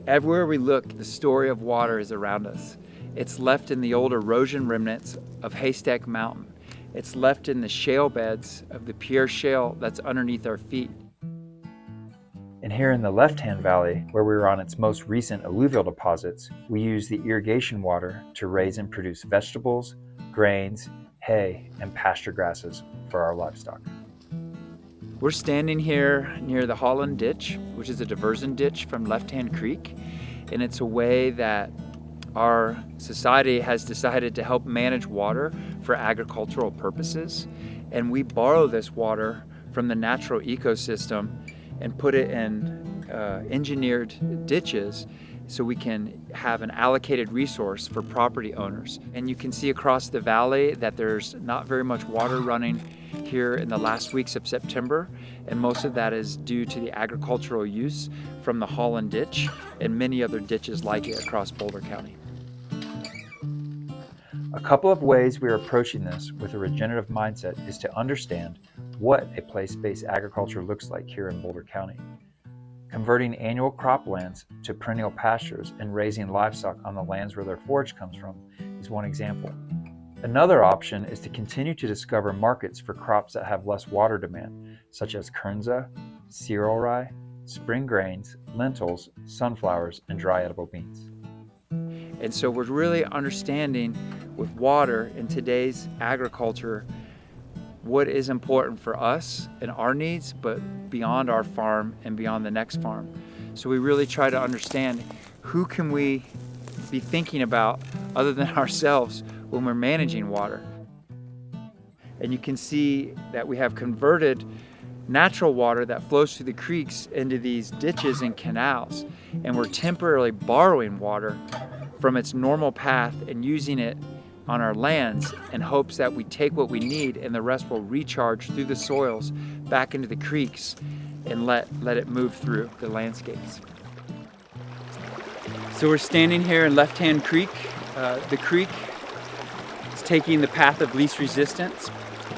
Everywhere we look, the story of water is around us. It's left in the old erosion remnants of Haystack Mountain. It's left in the shale beds of the Pierre Shale that's underneath our feet. And here in the Lefthand Valley, where we were on its most recent alluvial deposits, we use the irrigation water to raise and produce vegetables, grains, hay, and pasture grasses for our livestock. We're standing here near the Holland Ditch, which is a diversion ditch from Leftand Creek, and it's a way that our society has decided to help manage water for agricultural purposes. And we borrow this water from the natural ecosystem and put it in engineered ditches so we can have an allocated resource for property owners. And you can see across the valley that there's not very much water running here in the last weeks of September, and most of that is due to the agricultural use from the Holland Ditch and many other ditches like it across Boulder County. A couple of ways we are approaching this with a regenerative mindset is to understand what a place-based agriculture looks like here in Boulder County. Converting annual croplands to perennial pastures and raising livestock on the lands where their forage comes from is one example. Another option is to continue to discover markets for crops that have less water demand, such as kernza, cereal rye, spring grains, lentils, sunflowers, and dry edible beans. And so we're really understanding with water in today's agriculture what is important for us and our needs, but beyond our farm and beyond the next farm. So we really try to understand who can we be thinking about other than ourselves when we're managing water. And you can see that we have converted natural water that flows through the creeks into these ditches and canals, and we're temporarily borrowing water from its normal path and using it on our lands in hopes that we take what we need and the rest will recharge through the soils back into the creeks and let it move through the landscapes. So we're standing here in Leftand Creek. The creek is taking the path of least resistance.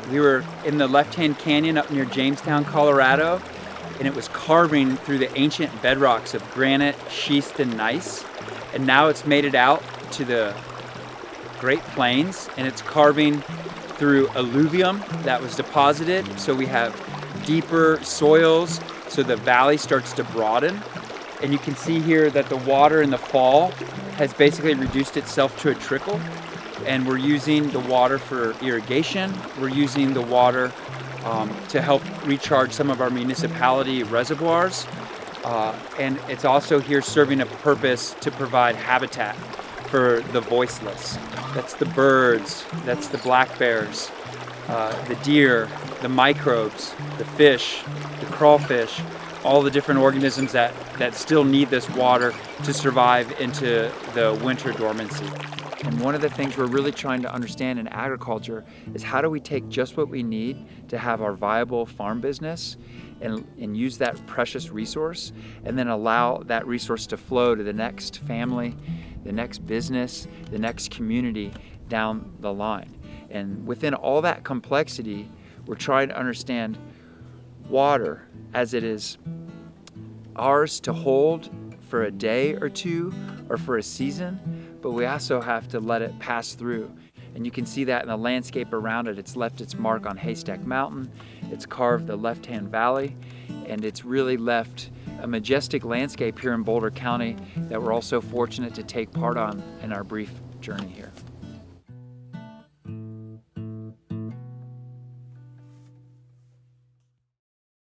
We were in the Lefthand Canyon up near Jamestown, Colorado, and it was carving through the ancient bedrocks of granite, schist, and gneiss. And now it's made it out to the Great Plains, and it's carving through alluvium that was deposited. So we have deeper soils, so the valley starts to broaden. And you can see here that the water in the fall has basically reduced itself to a trickle. And we're using the water for irrigation. We're using the water to help recharge some of our municipality reservoirs. And it's also here serving a purpose to provide habitat for the voiceless. That's the birds, that's the black bears, the deer, the microbes, the fish, the crawfish, all the different organisms that still need this water to survive into the winter dormancy. And one of the things we're really trying to understand in agriculture is how do we take just what we need to have our viable farm business and use that precious resource and then allow that resource to flow to the next family, the next business, the next community down the line. And within all that complexity, we're trying to understand water as it is ours to hold for a day or two or for a season, but we also have to let it pass through. And you can see that in the landscape around it. It's left its mark on Haystack Mountain, it's carved the Lefthand Valley, and it's really left a majestic landscape here in Boulder County that we're also fortunate to take part on in our brief journey here.